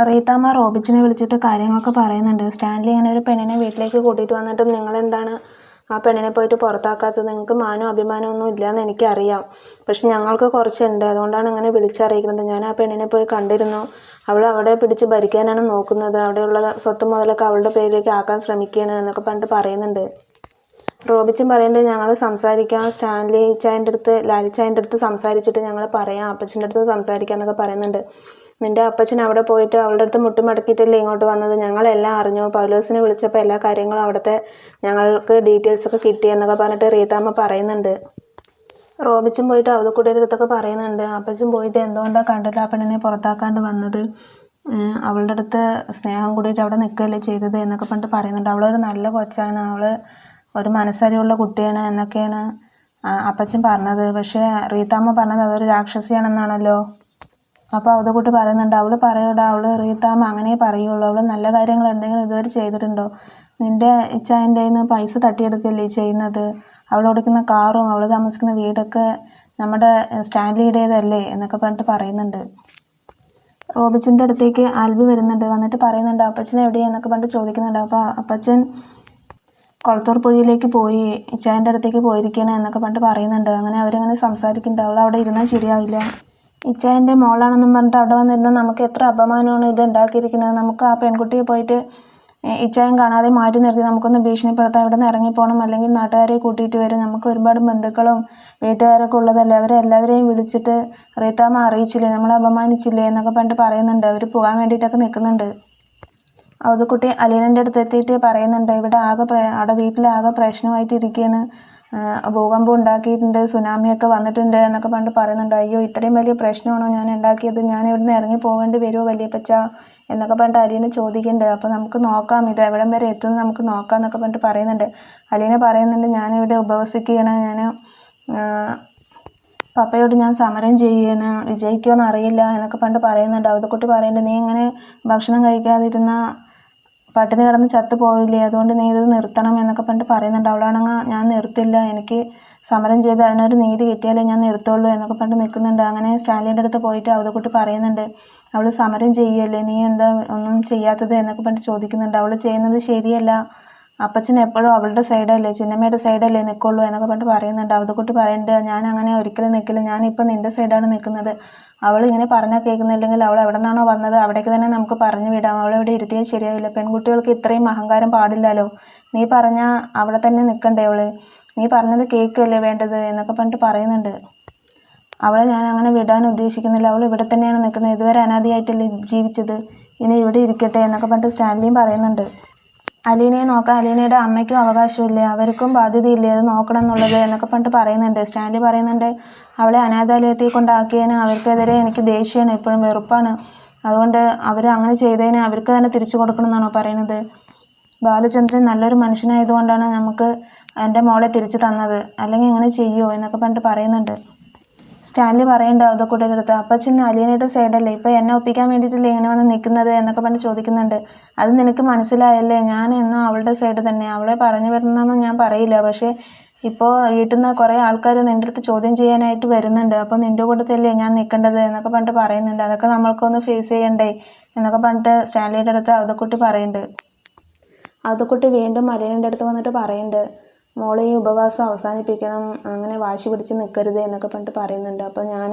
റീത്താമ്മ റോബിച്ചിനെ വിളിച്ചിട്ട് കാര്യങ്ങളൊക്കെ പറയുന്നുണ്ട്. സ്റ്റാൻലി ഇങ്ങനെ ഒരു പെണ്ണിനെ വീട്ടിലേക്ക് കൂട്ടിയിട്ട് വന്നിട്ടും നിങ്ങളെന്താണ് ആ പെണ്ണിനെ പോയിട്ട് പുറത്താക്കാത്തത്? നിങ്ങൾക്ക് മാനവും അഭിമാനവും ഒന്നും ഇല്ലയെന്ന് എനിക്കറിയാം, പക്ഷെ ഞങ്ങൾക്ക് കുറച്ചുണ്ട്, അതുകൊണ്ടാണ് ഇങ്ങനെ വിളിച്ചറിയിക്കുന്നത്. ഞാൻ ആ പെണ്ണിനെ പോയി കണ്ടിരുന്നു. അവൾ അവിടെ പിടിച്ച് ഭരിക്കാനാണ് നോക്കുന്നത്. അവിടെയുള്ള സ്വത്ത് മുതലൊക്കെ അവളുടെ പേരിലേക്ക് ആക്കാൻ ശ്രമിക്കുകയാണ് എന്നൊക്കെ പറഞ്ഞിട്ട് പറയുന്നുണ്ട്. റോബിച്ചും പറയുന്നുണ്ട്, ഞങ്ങൾ സംസാരിക്കാം, സ്റ്റാൻലി ചായൻ്റെ അടുത്ത് ലാലിച്ചായൻ്റെ അടുത്ത് സംസാരിച്ചിട്ട് ഞങ്ങൾ പറയാം, അപ്പച്ചൻ്റെ അടുത്ത് സംസാരിക്കാം എന്നൊക്കെ പറയുന്നുണ്ട്. നിൻ്റെ അപ്പച്ചൻ അവിടെ പോയിട്ട് അവളുടെ അടുത്ത് മുട്ടുമടക്കിയിട്ടല്ലേ ഇങ്ങോട്ട് വന്നത്? ഞങ്ങളെല്ലാം അറിഞ്ഞു. പൗലോസിനെ വിളിച്ചപ്പോൾ എല്ലാ കാര്യങ്ങളും അവിടുത്തെ ഞങ്ങൾക്ക് ഡീറ്റെയിൽസൊക്കെ കിട്ടി എന്നൊക്കെ പറഞ്ഞിട്ട് റീത്താമ്മ പറയുന്നുണ്ട്. റോബിച്ചും പോയിട്ട് അവതക്കുട്ടിയുടെ അടുത്തൊക്കെ പറയുന്നുണ്ട്. അപ്പച്ചൻ പോയിട്ട് എന്തുകൊണ്ടാണ് കണ്ടിട്ട് ആ പെണ്ണിനെ പുറത്താക്കാണ്ട് വന്നത്? അവളുടെ അടുത്ത് സ്നേഹം കൂടിയിട്ട് അവിടെ നിൽക്കുകയല്ലേ ചെയ്തത് എന്നൊക്കെ പറഞ്ഞിട്ട് പറയുന്നുണ്ട്. അവളൊരു നല്ല കൊച്ചാണ്, അവൾ ഒരു മനസ്സരിവുള്ള കുട്ടിയാണ് എന്നൊക്കെയാണ് അപ്പച്ചൻ പറഞ്ഞത്. പക്ഷേ റീത്താമ്മ പറഞ്ഞത് അതൊരു രാക്ഷസിയാണെന്നാണല്ലോ. അപ്പോൾ അവതക്കുട്ടി പറയുന്നുണ്ട്, അവൾ പറയൂടാ, അവൾ റീത്താമ്മ അങ്ങനെ പറയുള്ളൂ, അവൾ നല്ല കാര്യങ്ങൾ എന്തെങ്കിലും ഇതുവരെ ചെയ്തിട്ടുണ്ടോ? നിൻ്റെ ഇച്ചായൻ്റെ കയ്യിൽ നിന്ന് പൈസ തട്ടിയെടുക്കുകയല്ലേ ചെയ്യുന്നത്? അവൾ ഓടിക്കുന്ന കാറും അവൾ താമസിക്കുന്ന വീടൊക്കെ നമ്മുടെ സ്റ്റാൻലിയുടേതല്ലേ എന്നൊക്കെ പറഞ്ഞിട്ട് പറയുന്നുണ്ട്. റോബിച്ചിൻ്റെ അടുത്തേക്ക് ആൽബി വരുന്നുണ്ട്. വന്നിട്ട് പറയുന്നുണ്ട്, അപ്പച്ചൻ എവിടെയെന്നൊക്കെ പറഞ്ഞിട്ട് ചോദിക്കുന്നുണ്ട്. അപ്പോൾ അപ്പച്ചൻ കൊളത്തൂർ പുഴയിലേക്ക് പോയി, ഇച്ചായൻ്റെ അടുത്തേക്ക് പോയിരിക്കുകയാണ് എന്നൊക്കെ പറഞ്ഞിട്ട് പറയുന്നുണ്ട്. അങ്ങനെ അവരിങ്ങനെ സംസാരിക്കുന്നുണ്ട്. അവൾ അവിടെ ഇരുന്നാൽ ശരിയാവില്ല, ഇച്ചായൻ്റെ മോളാണെന്നും പറഞ്ഞിട്ട് അവിടെ വന്നിരുന്നാൽ നമുക്ക് എത്ര അപമാനമാണ് ഇത് ഉണ്ടാക്കിയിരിക്കുന്നത്. നമുക്ക് ആ പെൺകുട്ടിയെ പോയിട്ട് ഇച്ചായൻ കാണാതെ മാറ്റി നിർത്തി നമുക്കൊന്ന് ഭീഷണിപ്പെടുത്താം, ഇവിടെ നിന്ന് ഇറങ്ങിപ്പോകണം, അല്ലെങ്കിൽ നാട്ടുകാരെ കൂട്ടിയിട്ട് വരും. നമുക്ക് ഒരുപാട് ബന്ധുക്കളും വീട്ടുകാരൊക്കെ ഉള്ളതല്ലേ, അവരെ എല്ലാവരെയും വിളിച്ചിട്ട് റീത്താമ്മ അറിയിച്ചില്ലേ, നമ്മളെ അപമാനിച്ചില്ലേ എന്നൊക്കെ പറഞ്ഞിട്ട് പറയുന്നുണ്ട്. അവർ പോകാൻ വേണ്ടിയിട്ടൊക്കെ നിൽക്കുന്നുണ്ട്. അവതക്കുട്ടി അലീനൻ്റെ അടുത്ത് എത്തിയിട്ട് പറയുന്നുണ്ട്, ഇവിടെ അവിടെ വീട്ടിലാകെ പ്രശ്നമായിട്ട് ഇരിക്കുകയാണ്, ഭൂകമ്പം ഉണ്ടാക്കിയിട്ടുണ്ട്, സുനാമിയൊക്കെ വന്നിട്ടുണ്ട് എന്നൊക്കെ പറഞ്ഞിട്ട് പറയുന്നുണ്ട്. അയ്യോ, ഇത്രയും വലിയ പ്രശ്നമാണോ ഞാൻ ഉണ്ടാക്കിയത്? ഞാൻ ഇവിടുന്ന് ഇറങ്ങി പോകേണ്ടി വരുമോ വലിയപ്പച്ച എന്നൊക്കെ പറഞ്ഞിട്ട് അലീന ചോദിക്കുന്നുണ്ട്. അപ്പോൾ നമുക്ക് നോക്കാം, ഇത് എവിടം വരെ എത്തുമെന്ന് നമുക്ക് നോക്കാം എന്നൊക്കെ പറഞ്ഞിട്ട് പറയുന്നുണ്ട്. അലീന പറയുന്നുണ്ട്, ഞാനിവിടെ ഉപവസിക്കുകയാണ്, ഞാൻ പപ്പയോട് ഞാൻ സമരം ചെയ്യുകയാണ്, വിജയിക്കുമെന്ന് അറിയില്ല എന്നൊക്കെ പറഞ്ഞിട്ട് പറയുന്നുണ്ട്. അവതക്കുട്ടി പറയുന്നുണ്ട്, നീ ഇങ്ങനെ ഭക്ഷണം കഴിക്കാതിരുന്ന പട്ടിണി കിടന്ന് ചത്തു പോവില്ലേ, അതുകൊണ്ട് നീ ഇത് നിർത്തണം എന്നൊക്കെ പറഞ്ഞിട്ട് പറയുന്നുണ്ട്. അവളാണെങ്കിൽ ഞാൻ നിർത്തില്ല, എനിക്ക് സമരം ചെയ്ത് അതിനൊരു നീതി കിട്ടിയാലേ ഞാൻ നിർത്തുള്ളൂ എന്നൊക്കെ പറഞ്ഞിട്ട് നിൽക്കുന്നുണ്ട്. അങ്ങനെ സ്റ്റാൻലിയുടെ അടുത്ത് പോയിട്ട് അവതക്കുട്ടി പറയുന്നുണ്ട്, അവൾ സമരം ചെയ്യുകയല്ലേ, നീ എന്താ ഒന്നും ചെയ്യാത്തത് എന്നൊക്കെ പറഞ്ഞിട്ട് ചോദിക്കുന്നുണ്ട്. അവൾ ചെയ്യുന്നത് ശരിയല്ല, അപ്പച്ചൻ എപ്പോഴും അവളുടെ സൈഡല്ലേ, ചിന്നമ്മയുടെ സൈഡല്ലേ നിൽക്കുള്ളൂ എന്നൊക്കെ പറഞ്ഞിട്ട് പറയുന്നുണ്ട്. അവതക്കുട്ടി പറയുന്നുണ്ട്, ഞാൻ അങ്ങനെ ഒരിക്കലും നിൽക്കില്ല, ഞാനിപ്പോൾ നിൻ്റെ സൈഡാണ് നിൽക്കുന്നത്. അവൾ ഇങ്ങനെ പറഞ്ഞാൽ കേൾക്കുന്നില്ലെങ്കിൽ അവൾ എവിടെ നിന്നാണോ വന്നത് അവിടേക്ക് തന്നെ നമുക്ക് പറഞ്ഞു വിടാം, അവളെവിടെ ഇരുത്തിയാൽ ശരിയാവില്ല. പെൺകുട്ടികൾക്ക് ഇത്രയും അഹങ്കാരം പാടില്ലല്ലോ, നീ പറഞ്ഞാൽ അവിടെ തന്നെ നിൽക്കണ്ടേ അവൾ, നീ പറഞ്ഞത് കേൾക്കുകയല്ലേ വേണ്ടത് എന്നൊക്കെ പറഞ്ഞിട്ട് പറയുന്നുണ്ട്. അവളെ ഞാൻ അങ്ങനെ വിടാൻ ഉദ്ദേശിക്കുന്നില്ല, അവൾ ഇവിടെ തന്നെയാണ് നിൽക്കുന്നത്, ഇതുവരെ അനാദിയായിട്ടല്ലേ ജീവിച്ചത്, ഇനി ഇവിടെ ഇരിക്കട്ടെ എന്നൊക്കെ പറഞ്ഞിട്ട് സ്റ്റാൻലിയും പറയുന്നുണ്ട്. അലീനയെ നോക്കാൻ അലീനയുടെ അമ്മയ്ക്കും അവകാശമില്ലേ, അവർക്കും ബാധ്യതയില്ലേ അത് നോക്കണം എന്നുള്ളത് എന്നൊക്കെ പറഞ്ഞിട്ട് പറയുന്നുണ്ട്. സ്റ്റാൻലി പറയുന്നുണ്ട്, അവളെ അനാഥാലയത്തിൽ കൊണ്ടാക്കിയതിന് അവർക്കെതിരെ എനിക്ക് ദേഷ്യമാണ്, എപ്പോഴും വെറുപ്പാണ്, അതുകൊണ്ട് അവർ അങ്ങനെ ചെയ്തതിന് അവർക്ക് തന്നെ തിരിച്ചു കൊടുക്കണം എന്നാണോ പറയുന്നത്? ബാലചന്ദ്രൻ നല്ലൊരു മനുഷ്യനായതുകൊണ്ടാണ് നമുക്ക് എൻ്റെ മോളെ തിരിച്ചു തന്നത്, അല്ലെങ്കിൽ ഇങ്ങനെ ചെയ്യുമോ എന്നൊക്കെ പറഞ്ഞിട്ട് പറയുന്നുണ്ട്. സ്റ്റാൻലി പറയുന്നുണ്ട് അവതക്കുട്ടിയുടെ അടുത്ത്, അപ്പച്ചൻ അലീനയുടെ സൈഡല്ലേ, ഇപ്പോൾ എന്നെ ഒപ്പിക്കാൻ വേണ്ടിയിട്ടല്ലേ ഇങ്ങനെ വന്ന് നിൽക്കുന്നത് എന്നൊക്കെ പറഞ്ഞ് ചോദിക്കുന്നുണ്ട്. അത് നിനക്ക് മനസ്സിലായല്ലേ, ഞാൻ എന്നും അവളുടെ സൈഡ് തന്നെ, അവളെ പറഞ്ഞു വിടണമെന്നൊന്നും ഞാൻ പറയില്ല, പക്ഷേ ഇപ്പോൾ വീട്ടിൽ നിന്ന് കുറേ ആൾക്കാർ നിൻ്റെ അടുത്ത് ചോദ്യം ചെയ്യാനായിട്ട് വരുന്നുണ്ട്, അപ്പോൾ നിൻ്റെ കൂട്ടത്തല്ലേ ഞാൻ നിൽക്കേണ്ടത് എന്നൊക്കെ പറഞ്ഞിട്ട് പറയുന്നുണ്ട്. അതൊക്കെ നമ്മൾക്കൊന്ന് ഫേസ് ചെയ്യണ്ടേ എന്നൊക്കെ പറഞ്ഞിട്ട് സ്റ്റാൻലിയുടെ അടുത്ത് അവതക്കുട്ടി പറയുന്നുണ്ട്. അവതക്കുട്ടി വീണ്ടും അലീനൻ്റെ അടുത്ത് വന്നിട്ട് പറയുന്നുണ്ട്, മോളെ ഈ ഉപവാസം അവസാനിപ്പിക്കണം, അങ്ങനെ വാശി പിടിച്ച് നിൽക്കരുത് എന്നൊക്കെ പറഞ്ഞിട്ട് പറയുന്നുണ്ട്. അപ്പോൾ ഞാൻ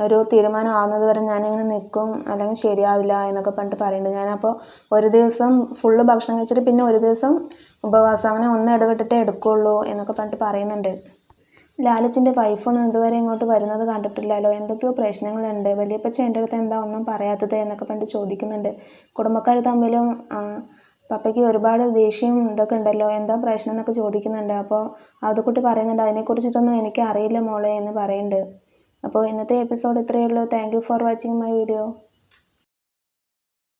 ഒരു തീരുമാനം ആവുന്നത് വരെ ഞാനിങ്ങനെ നിൽക്കും, അല്ലെങ്കിൽ ശരിയാവില്ല എന്നൊക്കെ പറഞ്ഞിട്ട് പറയുന്നുണ്ട്. ഞാനപ്പോൾ ഒരു ദിവസം ഫുള്ള് ഭക്ഷണം കഴിച്ചിട്ട് പിന്നെ ഒരു ദിവസം ഉപവാസം, അങ്ങനെ ഒന്ന് ഇടവിട്ടിട്ടേ എടുക്കുകയുള്ളൂ എന്നൊക്കെ പറഞ്ഞിട്ട് പറയുന്നുണ്ട്. ലാലച്ചിൻ്റെ വൈഫൊന്നും ഇതുവരെ ഇങ്ങോട്ട് വരുന്നത് കണ്ടിട്ടില്ലല്ലോ, എന്തൊക്കെയോ പ്രശ്നങ്ങളുണ്ട്, വലിയപ്പച്ച എൻ്റെ അടുത്ത് എന്താ ഒന്നും പറയാത്തത് എന്നൊക്കെ പറഞ്ഞിട്ട് ചോദിക്കുന്നുണ്ട്. കുടുംബക്കാർ തമ്മിലും പപ്പയ്ക്ക് ഒരുപാട് ദേഷ്യം ഇതൊക്കെ ഉണ്ടല്ലോ, എന്താ പ്രശ്നം എന്നൊക്കെ ചോദിക്കുന്നുണ്ട്. അപ്പോൾ അതുകുട്ടി പറയുന്നുണ്ട്, അതിനെക്കുറിച്ചിട്ടൊന്നും എനിക്ക് അറിയില്ല മോളെ എന്ന് പറയുന്നുണ്ട്. അപ്പോൾ ഇന്നത്തെ എപ്പിസോഡ് ഇത്രയേ ഉള്ളൂ. Thank you for watching my video.